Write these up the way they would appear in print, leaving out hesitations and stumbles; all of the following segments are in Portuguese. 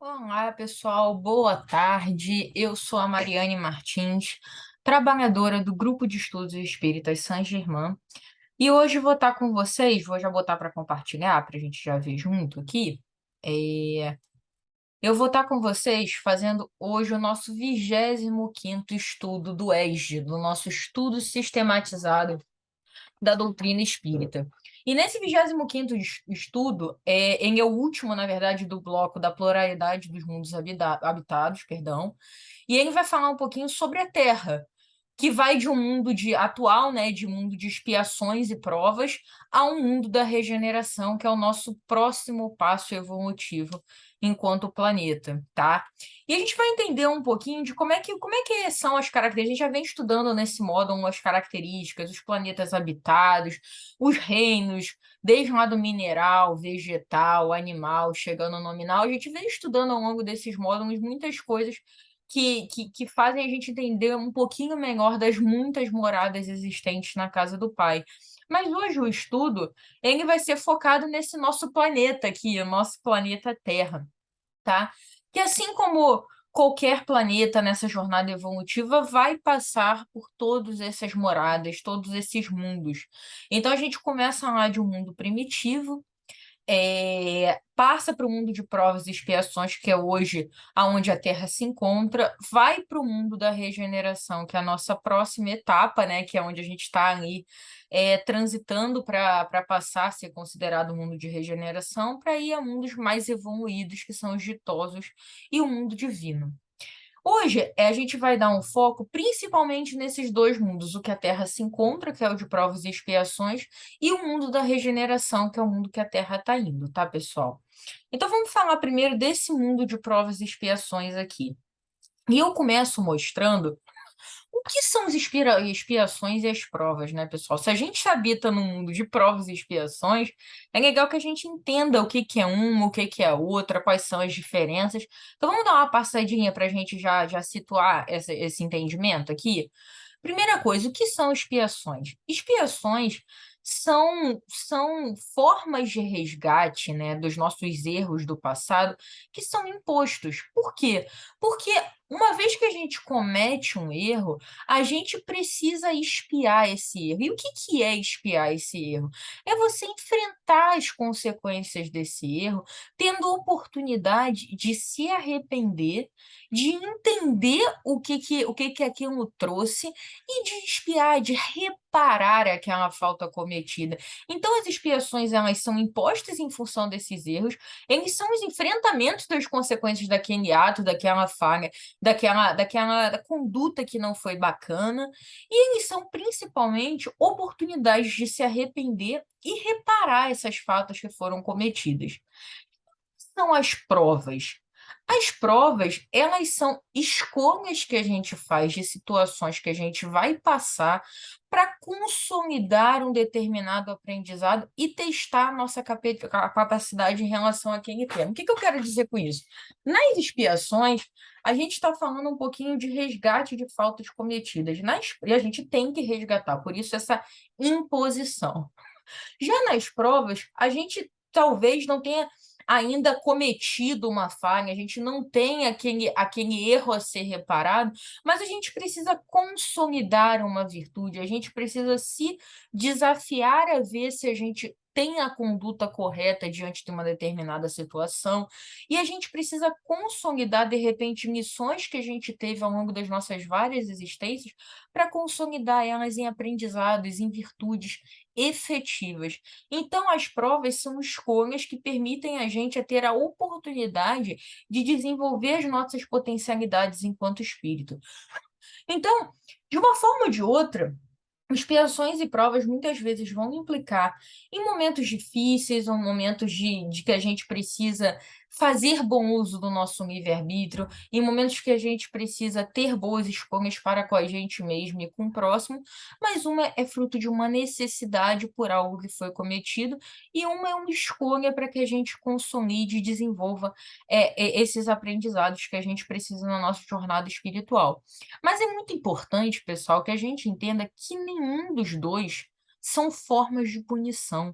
Olá, pessoal, boa tarde. Eu sou a Mariane Martins, trabalhadora do Grupo de Estudos Espíritas Saint-Germain, e hoje vou estar com vocês, vou já botar para compartilhar, para a gente já ver junto aqui. É, Eu vou estar com vocês fazendo hoje o nosso 25º estudo do ESG, do nosso estudo sistematizado da doutrina espírita. E nesse 25º estudo, ele é o último, na verdade, do bloco da pluralidade dos mundos habitados, perdão, e ele vai falar um pouquinho sobre a Terra, que vai de um mundo atual, né, de mundo de expiações e provas, a um mundo da regeneração, que é o nosso próximo passo evolutivo enquanto planeta, tá? E a gente vai entender um pouquinho de como é que são as características. A gente já vem estudando nesse módulo as características, os planetas habitados, os reinos, desde lá do mineral, vegetal, animal, chegando ao nominal. A gente vem estudando ao longo desses módulos muitas coisas que fazem a gente entender um pouquinho melhor das muitas moradas existentes na casa do Pai. Mas hoje o estudo ele vai ser focado nesse nosso planeta aqui, o nosso planeta Terra, tá? Que assim como qualquer planeta nessa jornada evolutiva vai passar por todas essas moradas, todos esses mundos. Então a gente começa lá de um mundo primitivo, passa para o mundo de provas e expiações, que é hoje aonde a Terra se encontra, vai para o mundo da regeneração, que é a nossa próxima etapa, né? Que é onde a gente está ali transitando para passar a ser considerado o mundo de regeneração, para ir a mundos mais evoluídos, que são os ditosos, e o mundo divino. Hoje, a gente vai dar um foco principalmente nesses dois mundos, o que a Terra se encontra, que é o de provas e expiações, e o mundo da regeneração, que é o mundo que a Terra está indo, tá, pessoal? Então vamos falar primeiro desse mundo de provas e expiações aqui. E eu começo mostrando o que são as expiações e as provas, né, pessoal? Se a gente habita num mundo de provas e expiações, é legal que a gente entenda o que que é uma, o que que é a outra, quais são as diferenças. Então, vamos dar uma passadinha para a gente já situar esse entendimento aqui? Primeira coisa, o que são expiações? Expiações são formas de resgate, né, dos nossos erros do passado que são impostos. Por quê? Porque uma vez que a gente comete um erro, a gente precisa expiar esse erro. E o que que é expiar esse erro? É você enfrentar as consequências desse erro, tendo a oportunidade de se arrepender, de entender o que que aquilo trouxe e de expiar, de reparar aquela falta cometida. Então, as expiações, elas são impostas em função desses erros, eles são os enfrentamentos das consequências daquele ato, daquela falha, daquela conduta que não foi bacana, e eles são principalmente oportunidades de se arrepender e reparar essas faltas que foram cometidas. São as provas. As provas, elas são escolhas que a gente faz de situações que a gente vai passar para consolidar um determinado aprendizado e testar a nossa capacidade em relação àquele tema. O que que eu quero dizer com isso? Nas expiações, a gente está falando um pouquinho de resgate de faltas cometidas, e a gente tem que resgatar, por isso essa imposição. Já nas provas, a gente talvez não tenha ainda cometido uma falha, a gente não tem aquele erro a ser reparado, mas a gente precisa consolidar uma virtude, a gente precisa se desafiar a ver se a gente tem a conduta correta diante de uma determinada situação, e a gente precisa consolidar, de repente, missões que a gente teve ao longo das nossas várias existências, para consolidar elas em aprendizados, em virtudes efetivas. Então, as provas são escolhas que permitem a gente a ter a oportunidade de desenvolver as nossas potencialidades enquanto espírito. Então, de uma forma ou de outra, expiações e provas muitas vezes vão implicar em momentos difíceis ou momentos de que a gente precisa fazer bom uso do nosso livre-arbítrio, em momentos que a gente precisa ter boas escolhas para com a gente mesmo e com o próximo, mas uma é fruto de uma necessidade por algo que foi cometido, e uma é uma escolha para que a gente consolide e desenvolva esses aprendizados que a gente precisa na nossa jornada espiritual. Mas é muito importante, pessoal, que a gente entenda que nenhum dos dois são formas de punição.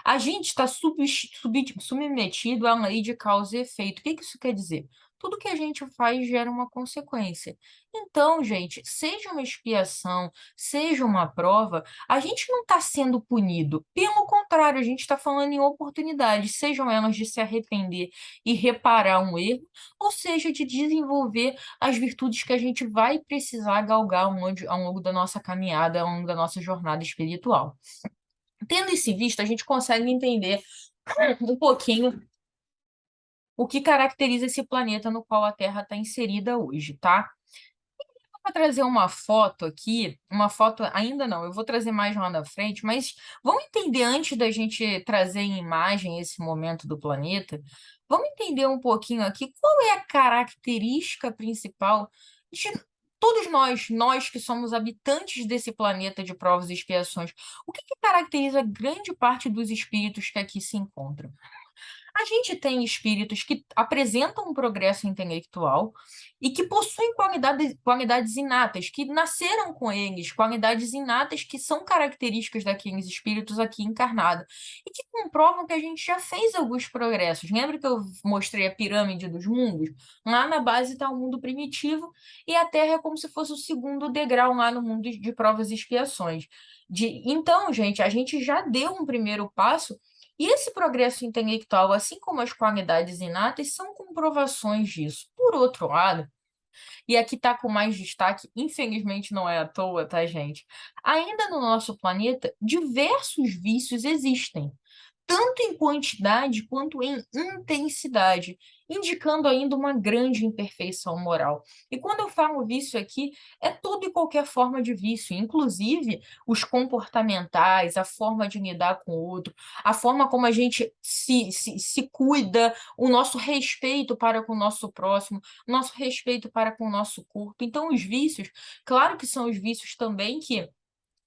A gente está submetido à lei de causa e efeito. O que que isso quer dizer? Tudo que a gente faz gera uma consequência. Então, gente, seja uma expiação, seja uma prova, a gente não está sendo punido. Pelo contrário, a gente está falando em oportunidades, sejam elas de se arrepender e reparar um erro, ou seja, de desenvolver as virtudes que a gente vai precisar galgar ao longo da nossa caminhada, ao longo da nossa jornada espiritual. Tendo isso em vista, a gente consegue entender um pouquinho o que caracteriza esse planeta no qual a Terra está inserida hoje, tá? Vou trazer uma foto aqui, uma foto ainda não, eu vou trazer mais lá na frente, mas vamos entender antes da gente trazer em imagem esse momento do planeta, vamos entender um pouquinho aqui qual é a característica principal de todos nós que somos habitantes desse planeta de provas e expiações. O que que caracteriza grande parte dos espíritos que aqui se encontram? A gente tem espíritos que apresentam um progresso intelectual e que possuem qualidades inatas, que nasceram com eles, qualidades inatas que são características daqueles espíritos aqui encarnados, e que comprovam que a gente já fez alguns progressos. Lembra que eu mostrei a pirâmide dos mundos? Lá na base está o mundo primitivo, e a Terra é como se fosse o segundo degrau lá no mundo de provas e expiações. Então, gente, a gente já deu um primeiro passo e esse progresso intelectual, assim como as qualidades inatas, são comprovações disso. Por outro lado, e aqui está com mais destaque, infelizmente não é à toa, tá, gente? Ainda no nosso planeta, diversos vícios existem tanto em quantidade quanto em intensidade, indicando ainda uma grande imperfeição moral. E quando eu falo vício aqui, é toda e qualquer forma de vício, inclusive os comportamentais, a forma de lidar com o outro, a forma como a gente se cuida, o nosso respeito para com o nosso próximo, o nosso respeito para com o nosso corpo. Então, os vícios, claro que são os vícios também que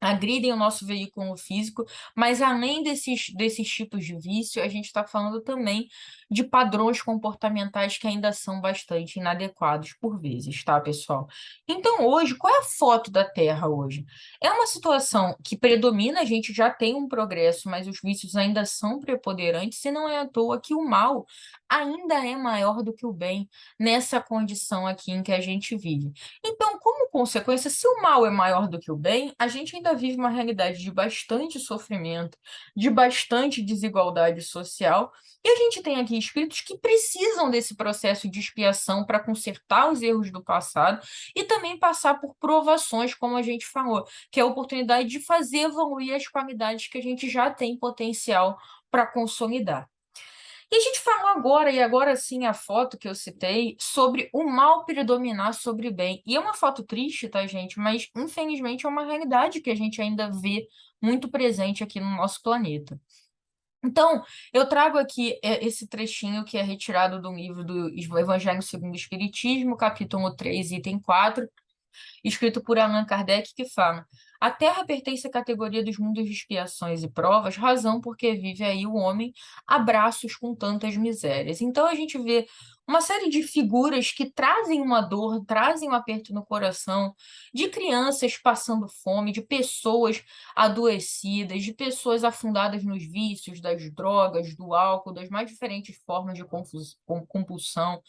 agridem o nosso veículo físico, mas além desses tipos de vício, a gente está falando também de padrões comportamentais que ainda são bastante inadequados por vezes, tá, pessoal? Então, hoje, qual é a foto da Terra hoje? É uma situação que predomina, a gente já tem um progresso, mas os vícios ainda são preponderantes, e não é à toa que o mal ainda é maior do que o bem nessa condição aqui em que a gente vive. Então, como consequência, se o mal é maior do que o bem, a gente ainda vive uma realidade de bastante sofrimento, de bastante desigualdade social, e a gente tem aqui espíritos que precisam desse processo de expiação para consertar os erros do passado e também passar por provações, como a gente falou, que é a oportunidade de fazer evoluir as qualidades que a gente já tem potencial para consolidar. E a gente falou agora, e agora sim a foto que eu citei, sobre o mal predominar sobre o bem. E é uma foto triste, tá, gente? Mas infelizmente é uma realidade que a gente ainda vê muito presente aqui no nosso planeta. Então, eu trago aqui esse trechinho que é retirado do livro do Evangelho segundo o Espiritismo, capítulo 3, item 4, escrito por Allan Kardec, que fala: a Terra pertence à categoria dos mundos de expiações e provas, razão porque vive aí o homem a braços com tantas misérias. Então a gente vê uma série de figuras que trazem uma dor, trazem um aperto no coração, de crianças passando fome, de pessoas adoecidas, de pessoas afundadas nos vícios, das drogas, do álcool, das mais diferentes formas de compulsão,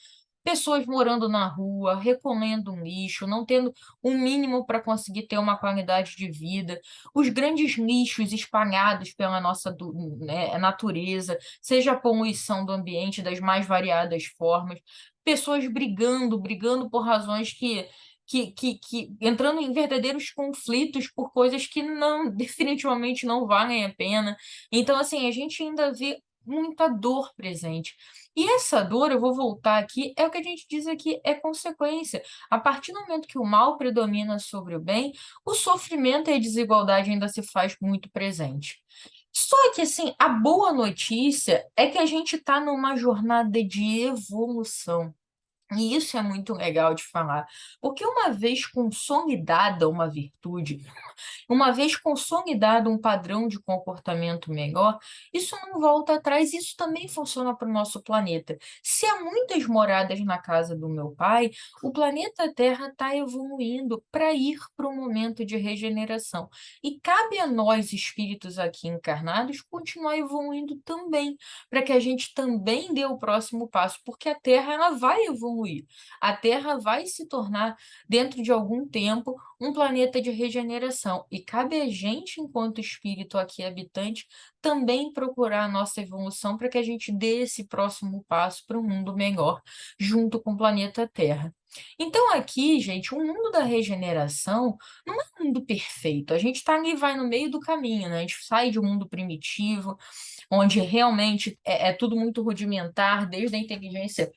pessoas morando na rua, recolhendo um lixo, não tendo um mínimo para conseguir ter uma qualidade de vida, os grandes lixos espalhados pela nossa né, natureza, seja a poluição do ambiente das mais variadas formas, pessoas brigando por razões que entrando em verdadeiros conflitos por coisas que não definitivamente não valem a pena. Então, assim, a gente ainda vê muita dor presente. E essa dor, eu vou voltar aqui, é o que a gente diz aqui, é consequência. A partir do momento que o mal predomina sobre o bem, o sofrimento e a desigualdade ainda se faz muito presente. Só que, assim, a boa notícia é que a gente está numa jornada de evolução. E isso é muito legal de falar, porque uma vez consolidada uma virtude, uma vez consolidado um padrão de comportamento melhor, isso não volta atrás, isso também funciona para o nosso planeta. Se há muitas moradas na casa do meu pai, o planeta Terra está evoluindo para ir para um momento de regeneração. E cabe a nós, espíritos aqui encarnados, continuar evoluindo também, para que a gente também dê o próximo passo, porque a Terra ela vai evoluir. A Terra vai se tornar, dentro de algum tempo, um planeta de regeneração. E cabe a gente, enquanto espírito aqui habitante, também procurar a nossa evolução para que a gente dê esse próximo passo para um mundo melhor, junto com o planeta Terra. Então, aqui, gente, o mundo da regeneração não é um mundo perfeito. A gente está ali, vai no meio do caminho, né? A gente sai de um mundo primitivo, onde realmente é tudo muito rudimentar, desde a inteligência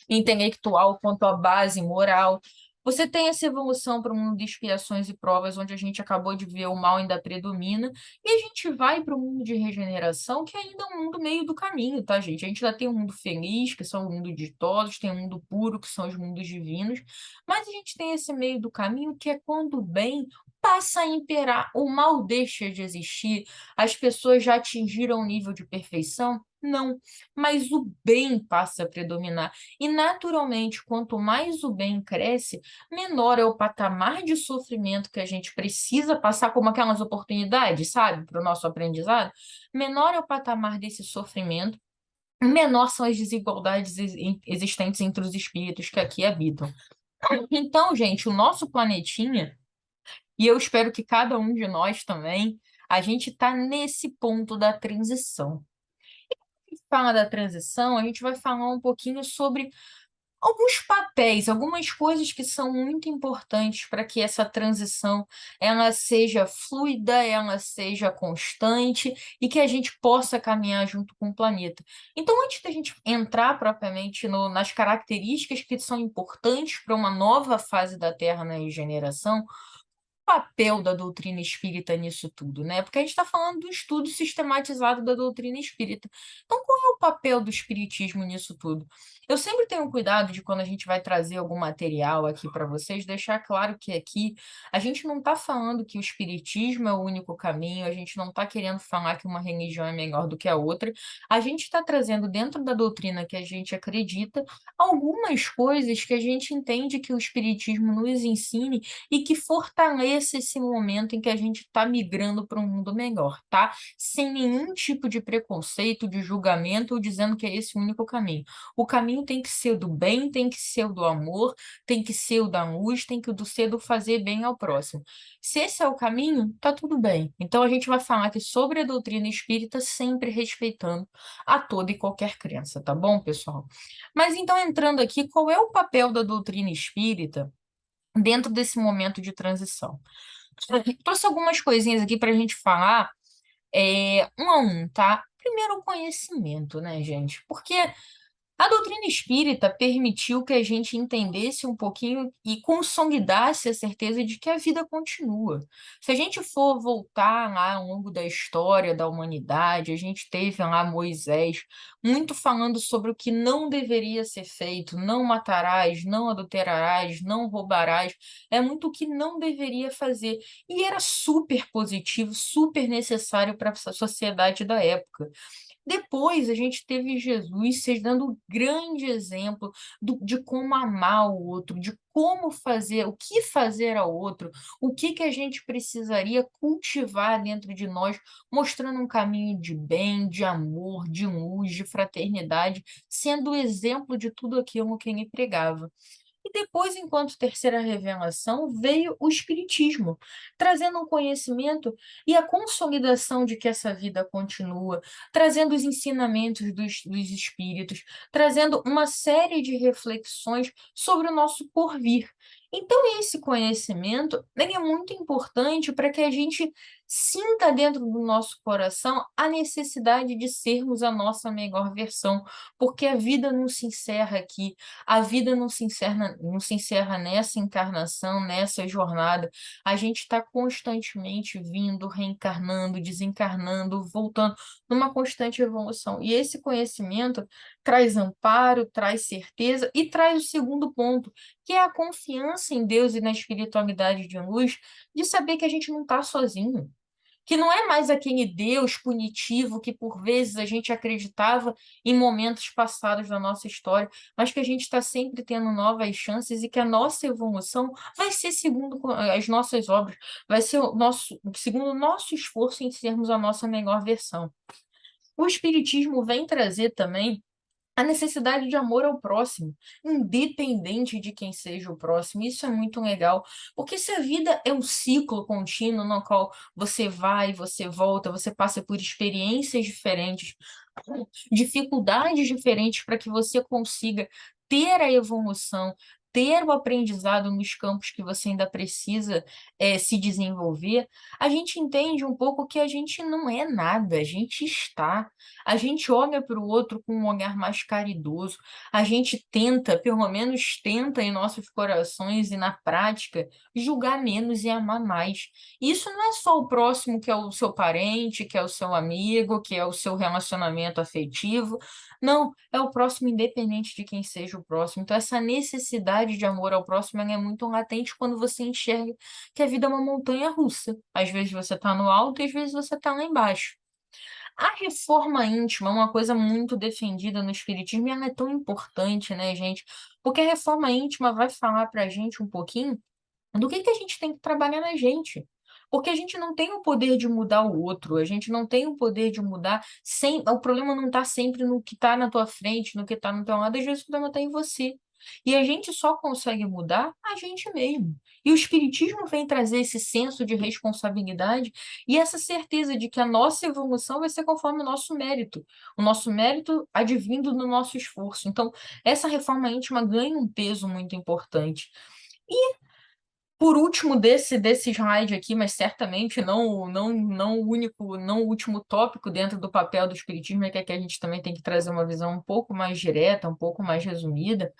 intelectual quanto à base moral. Você tem essa evolução para o mundo de expiações e provas, onde a gente acabou de ver o mal ainda predomina, e a gente vai para o mundo de regeneração, que ainda é um mundo meio do caminho, tá, gente? A gente ainda tem um mundo feliz, que são o mundo ditosos, tem um mundo puro, que são os mundos divinos, mas a gente tem esse meio do caminho, que é quando o bem passa a imperar, o mal deixa de existir, as pessoas já atingiram o nível de perfeição? Não, mas o bem passa a predominar. E, naturalmente, quanto mais o bem cresce, menor é o patamar de sofrimento que a gente precisa passar, como aquelas oportunidades, sabe, para o nosso aprendizado. Menor é o patamar desse sofrimento, menor são as desigualdades existentes entre os espíritos que aqui habitam. Então, gente, o nosso planetinha, e eu espero que cada um de nós também, a gente está nesse ponto da transição. Fala da transição, a gente vai falar um pouquinho sobre alguns papéis, algumas coisas que são muito importantes para que essa transição ela seja fluida, ela seja constante e que a gente possa caminhar junto com o planeta. Então, antes da gente entrar propriamente nas características que são importantes para uma nova fase da Terra na regeneração, papel da doutrina espírita nisso tudo, né? Porque a gente está falando do estudo sistematizado da doutrina espírita. Então, qual é o papel do espiritismo nisso tudo? Eu sempre tenho cuidado de, quando a gente vai trazer algum material aqui para vocês, deixar claro que aqui a gente não está falando que o espiritismo é o único caminho, a gente não está querendo falar que uma religião é melhor do que a outra, a gente está trazendo dentro da doutrina que a gente acredita algumas coisas que a gente entende que o espiritismo nos ensine e que fortaleça esse momento em que a gente está migrando para um mundo melhor, tá? Sem nenhum tipo de preconceito, de julgamento ou dizendo que é esse o único caminho. O caminho tem que ser do bem, tem que ser o do amor, tem que ser o da luz, tem que ser do fazer bem ao próximo. Se esse é o caminho, tá tudo bem. Então a gente vai falar aqui sobre a doutrina espírita, sempre respeitando a toda e qualquer crença, tá bom, pessoal? Mas então, entrando aqui, qual é o papel da doutrina espírita dentro desse momento de transição? Trouxe algumas coisinhas aqui para a gente falar, um a um, tá? Primeiro, o conhecimento, né, gente? Porque a doutrina espírita permitiu que a gente entendesse um pouquinho e consolidasse a certeza de que a vida continua. Se a gente for voltar lá ao longo da história da humanidade, a gente teve lá Moisés muito falando sobre o que não deveria ser feito: não matarás, não adulterarás, não roubarás. É muito o que não deveria fazer. E era super positivo, super necessário para a sociedade da época. Depois a gente teve Jesus se dando um grande exemplo de como amar o outro, de como fazer, o que fazer ao outro, o que que a gente precisaria cultivar dentro de nós, mostrando um caminho de bem, de amor, de luz, de fraternidade, sendo o exemplo de tudo aquilo que ele pregava. E depois, enquanto terceira revelação, veio o Espiritismo, trazendo um conhecimento e a consolidação de que essa vida continua, trazendo os ensinamentos dos Espíritos, trazendo uma série de reflexões sobre o nosso porvir. Então, esse conhecimento ele é muito importante para que a gente sinta dentro do nosso coração a necessidade de sermos a nossa melhor versão, porque a vida não se encerra aqui, a vida não se encerra nessa encarnação, nessa jornada. A gente está constantemente vindo, reencarnando, desencarnando, voltando, numa constante evolução. E esse conhecimento traz amparo, traz certeza e traz o segundo ponto, que é a confiança em Deus e na espiritualidade de luz, de saber que a gente não está sozinho, que não é mais aquele Deus punitivo que por vezes a gente acreditava em momentos passados da nossa história, mas que a gente está sempre tendo novas chances e que a nossa evolução vai ser segundo as nossas obras, vai ser segundo o nosso esforço em sermos a nossa melhor versão. O Espiritismo vem trazer também a necessidade de amor ao próximo, independente de quem seja o próximo. Isso é muito legal, porque se a vida é um ciclo contínuo no qual você vai, você volta, você passa por experiências diferentes, dificuldades diferentes para que você consiga ter a evolução, ter o aprendizado nos campos que você ainda precisa se desenvolver, a gente entende um pouco que a gente não é nada, a gente está. A gente olha para o outro com um olhar mais caridoso, a gente tenta, pelo menos tenta em nossos corações e na prática, julgar menos e amar mais. E isso não é só o próximo que é o seu parente, que é o seu amigo, que é o seu relacionamento afetivo. Não, é o próximo independente de quem seja o próximo. Então, essa necessidade de amor ao próximo ela é muito latente quando você enxerga que a vida é uma montanha russa. Às vezes você está no alto e às vezes você está lá embaixo. A reforma íntima é uma coisa muito defendida no Espiritismo e ela é tão importante, né, gente? Porque a reforma íntima vai falar para a gente um pouquinho do que a gente tem que trabalhar na gente. Porque a gente não tem o poder de mudar o outro, a gente não tem o poder de mudar sem. O problema não está sempre no que está na tua frente, no que está no teu lado, às vezes o problema está em você. E a gente só consegue mudar a gente mesmo. E o Espiritismo vem trazer esse senso de responsabilidade e essa certeza de que a nossa evolução vai ser conforme o nosso mérito advindo do nosso esforço. Então, essa reforma íntima ganha um peso muito importante. Por último desse slide aqui, mas certamente não o único, não o último tópico dentro do papel do espiritismo, é que a gente também tem que trazer uma visão um pouco mais direta, um pouco mais resumida,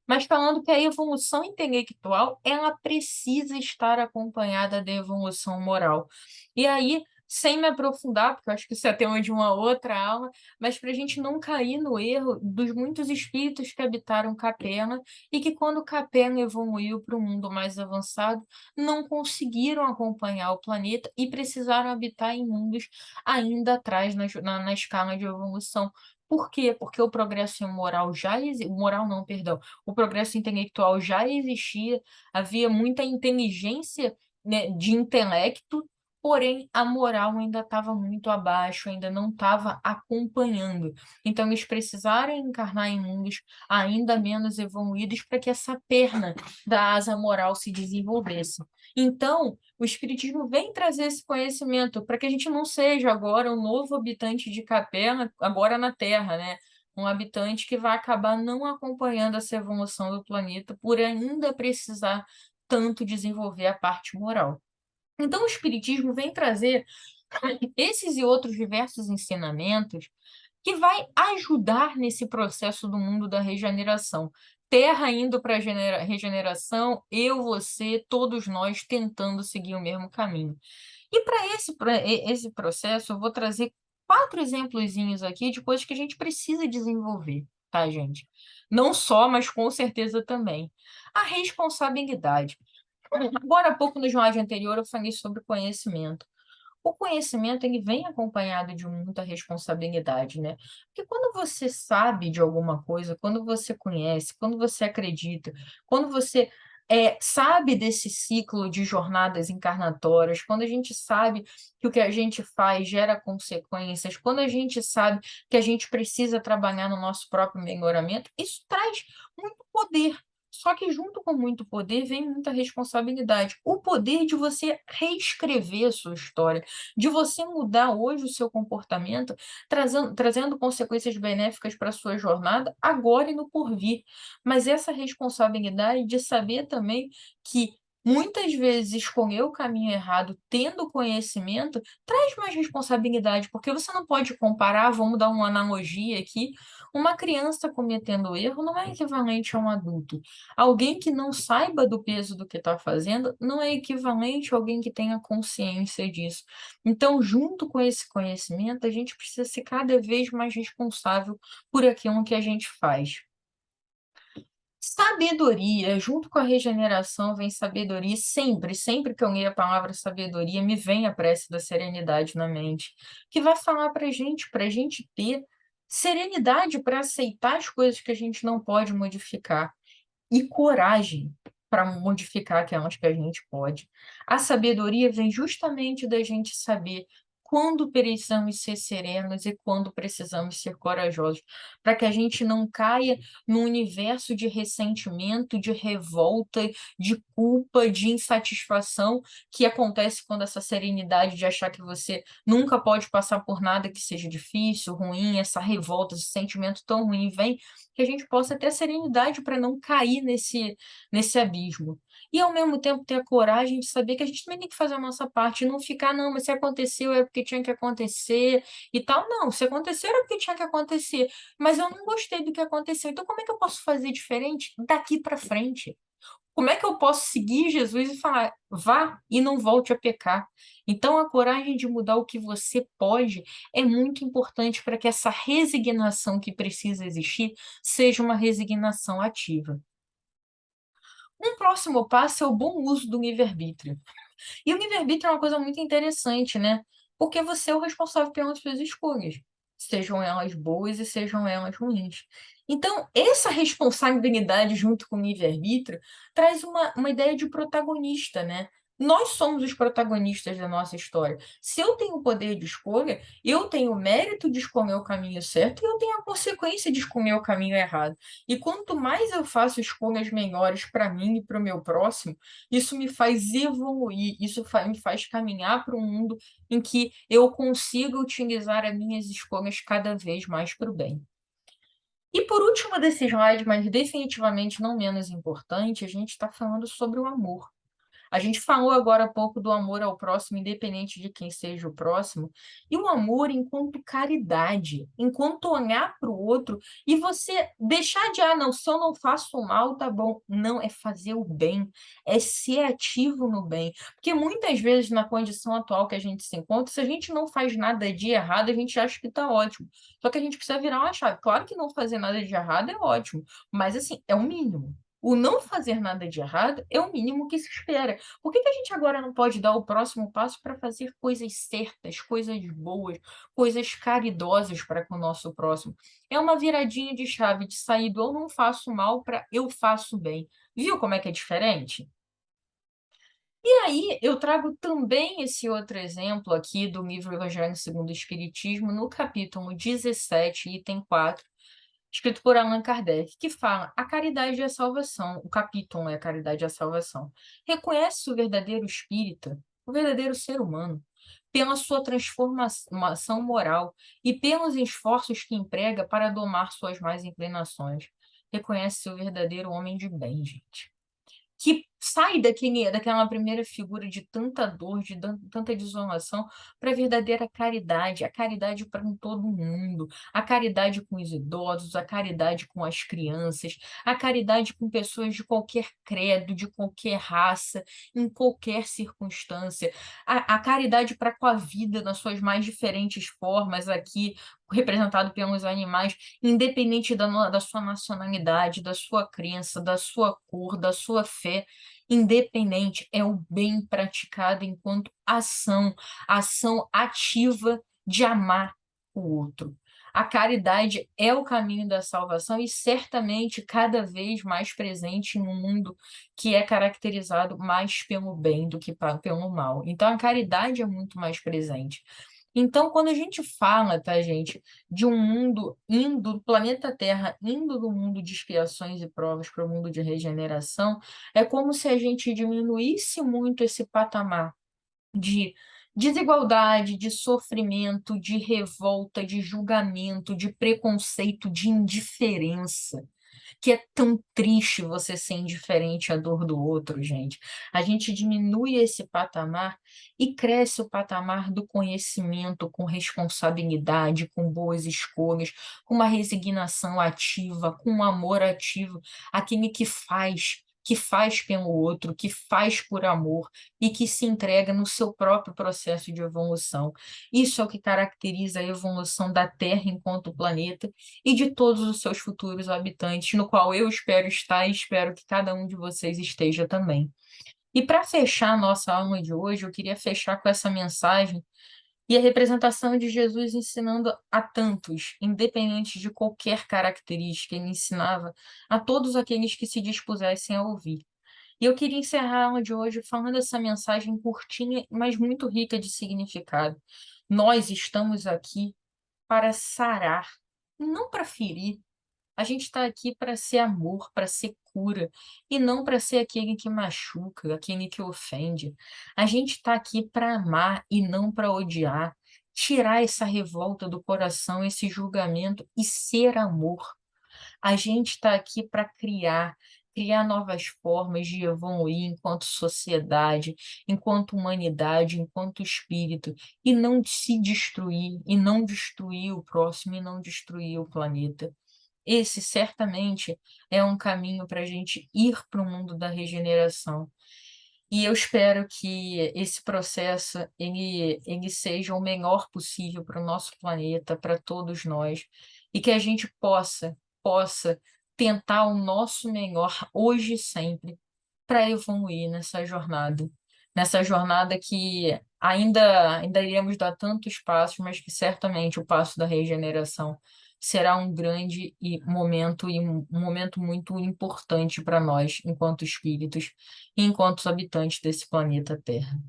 mas falando que a evolução intelectual, ela precisa estar acompanhada da evolução moral. E aí, sem me aprofundar, porque eu acho que isso é tema de uma outra aula, mas para a gente não cair no erro dos muitos espíritos que habitaram Capela e que, quando Capela evoluiu para um mundo mais avançado, não conseguiram acompanhar o planeta e precisaram habitar em mundos ainda atrás na escala de evolução. Por quê? Porque o progresso moral já existia, moral não, perdão, o progresso intelectual já existia, havia muita inteligência, né, de intelecto, porém a moral ainda estava muito abaixo, ainda não estava acompanhando. Então eles precisaram encarnar em mundos ainda menos evoluídos para que essa perna da asa moral se desenvolvesse. Então, o Espiritismo vem trazer esse conhecimento para que a gente não seja agora um novo habitante de Capela, agora na Terra, né? Um habitante que vai acabar não acompanhando essa evolução do planeta por ainda precisar tanto desenvolver a parte moral. Então, o Espiritismo vem trazer esses e outros diversos ensinamentos que vai ajudar nesse processo do mundo da regeneração. Terra indo para a regeneração, eu, você, todos nós tentando seguir o mesmo caminho. E para esse processo, eu vou trazer 4 exemplozinhos aqui de coisas que a gente precisa desenvolver, tá, gente? Não só, mas com certeza também. A responsabilidade. Agora há pouco, no slide anterior, eu falei sobre conhecimento. O conhecimento ele vem acompanhado de muita responsabilidade, né? Porque quando você sabe de alguma coisa, quando você conhece, quando você acredita, quando você sabe desse ciclo de jornadas encarnatórias, quando a gente sabe que o que a gente faz gera consequências, quando a gente sabe que a gente precisa trabalhar no nosso próprio melhoramento, isso traz muito poder. Só que junto com muito poder vem muita responsabilidade. O poder de você reescrever a sua história, de você mudar hoje o seu comportamento, trazendo consequências benéficas para a sua jornada, agora e no porvir. Mas essa responsabilidade de saber também que Muitas vezes escolher o caminho errado, tendo conhecimento, traz mais responsabilidade, porque você não pode comparar, vamos dar uma analogia aqui, uma criança cometendo erro não é equivalente a um adulto. Alguém que não saiba do peso do que está fazendo não é equivalente a alguém que tenha consciência disso. Então, junto com esse conhecimento, a gente precisa ser cada vez mais responsável por aquilo que a gente faz. Sabedoria, junto com a regeneração vem sabedoria, e sempre, sempre que eu leio a palavra sabedoria, me vem a prece da serenidade na mente, que vai falar para a gente ter serenidade para aceitar as coisas que a gente não pode modificar e coragem para modificar aquelas que a gente pode. A sabedoria vem justamente da gente saber quando precisamos ser serenos e quando precisamos ser corajosos, para que a gente não caia num universo de ressentimento, de revolta, de culpa, de insatisfação que acontece quando essa serenidade de achar que você nunca pode passar por nada que seja difícil, ruim, essa revolta, esse sentimento tão ruim vem, que a gente possa ter a serenidade para não cair nesse abismo. E, ao mesmo tempo, ter a coragem de saber que a gente também tem que fazer a nossa parte, e não ficar, não, mas se aconteceu é porque tinha que acontecer e tal. Não, se aconteceu era porque tinha que acontecer, mas eu não gostei do que aconteceu. Então, como é que eu posso fazer diferente daqui para frente? Como é que eu posso seguir Jesus e falar, vá e não volte a pecar? Então, a coragem de mudar o que você pode é muito importante para que essa resignação que precisa existir seja uma resignação ativa. Um próximo passo é o bom uso do livre-arbítrio. E o livre-arbítrio é uma coisa muito interessante, né? Porque você é o responsável pelas suas escolhas, sejam elas boas e sejam elas ruins. Então, essa responsabilidade junto com o livre-arbítrio traz uma ideia de protagonista, né? Nós somos os protagonistas da nossa história. Se eu tenho o poder de escolha, eu tenho o mérito de escolher o caminho certo e eu tenho a consequência de escolher o caminho errado. E quanto mais eu faço escolhas melhores para mim e para o meu próximo, isso me faz evoluir, me faz caminhar para um mundo em que eu consiga utilizar as minhas escolhas cada vez mais para o bem. E por último desse slide, mas definitivamente não menos importante, a gente está falando sobre o amor. A gente falou agora há pouco do amor ao próximo, independente de quem seja o próximo, e o amor enquanto caridade, enquanto olhar para o outro e você deixar de, não, se eu não faço o mal, tá bom. Não, é fazer o bem, é ser ativo no bem. Porque muitas vezes, na condição atual que a gente se encontra, se a gente não faz nada de errado, a gente acha que tá ótimo. Só que a gente precisa virar uma chave. Claro que não fazer nada de errado é ótimo, mas assim, é o mínimo. O não fazer nada de errado é o mínimo que se espera. Por que que a gente agora não pode dar o próximo passo para fazer coisas certas, coisas boas, coisas caridosas para com o nosso próximo? É uma viradinha de chave de sair do eu não faço mal para eu faço bem. Viu como é que é diferente? E aí, eu trago também esse outro exemplo aqui do livro Evangelho segundo o Espiritismo, no capítulo 17, item 4, escrito por Allan Kardec, que fala: a caridade é a salvação. O capítulo é a caridade é a salvação. Reconhece o verdadeiro espírita, o verdadeiro ser humano, pela sua transformação moral e pelos esforços que emprega para domar suas más inclinações. Reconhece o verdadeiro homem de bem, gente, que sai daquela primeira figura de tanta dor, de tanta desolação, para a verdadeira caridade, a caridade para com todo mundo, a caridade com os idosos, a caridade com as crianças, a caridade com pessoas de qualquer credo, de qualquer raça, em qualquer circunstância, a caridade para com a vida nas suas mais diferentes formas, aqui representado pelos animais, independente da sua nacionalidade, da sua crença, da sua cor, da sua fé, independente, é o bem praticado enquanto ação, ação ativa de amar o outro. A caridade é o caminho da salvação e certamente cada vez mais presente em um mundo que é caracterizado mais pelo bem do que pelo mal. Então, a caridade é muito mais presente. Então, quando a gente fala, tá, gente, de um mundo indo, do planeta Terra, indo do mundo de expiações e provas para o mundo de regeneração, é como se a gente diminuísse muito esse patamar de desigualdade, de sofrimento, de revolta, de julgamento, de preconceito, de indiferença. que é tão triste você ser indiferente à dor do outro, gente. A gente diminui esse patamar e cresce o patamar do conhecimento com responsabilidade, com boas escolhas, com uma resignação ativa, com um amor ativo, aquele que faz pelo outro, que faz por amor e que se entrega no seu próprio processo de evolução. Isso é o que caracteriza a evolução da Terra enquanto planeta e de todos os seus futuros habitantes, no qual eu espero estar e espero que cada um de vocês esteja também. E para fechar a nossa aula de hoje, eu queria fechar com essa mensagem e a representação de Jesus ensinando a tantos, independente de qualquer característica, ele ensinava a todos aqueles que se dispusessem a ouvir. E eu queria encerrar a aula de hoje falando essa mensagem curtinha, mas muito rica de significado. Nós estamos aqui para sarar, não para ferir. A gente está aqui para ser amor, para ser cura, e não para ser aquele que machuca, aquele que ofende. A gente está aqui para amar e não para odiar, tirar essa revolta do coração, esse julgamento e ser amor. A gente está aqui para criar novas formas de evoluir enquanto sociedade, enquanto humanidade, enquanto espírito, e não se destruir, e não destruir o próximo, e não destruir o planeta. Esse certamente é um caminho para a gente ir para o mundo da regeneração. E eu espero que esse processo ele seja o melhor possível para o nosso planeta, para todos nós, e que a gente possa tentar o nosso melhor hoje e sempre para evoluir nessa jornada que ainda iremos dar tantos passos, mas que certamente o passo da regeneração será um grande e um momento muito importante para nós, enquanto espíritos e enquanto habitantes desse planeta Terra.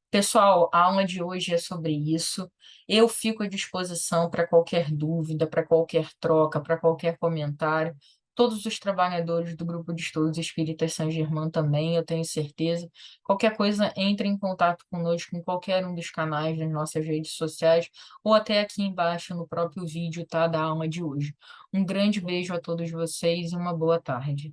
Pessoal, a aula de hoje é sobre isso. Eu fico à disposição para qualquer dúvida, para qualquer troca, para qualquer comentário. Todos os trabalhadores do Grupo de Estudos Espíritas São Germán também, eu tenho certeza. Qualquer coisa, entre em contato conosco em qualquer um dos canais das nossas redes sociais ou até aqui embaixo no próprio vídeo, tá, da aula de hoje. Um grande beijo a todos vocês e uma boa tarde.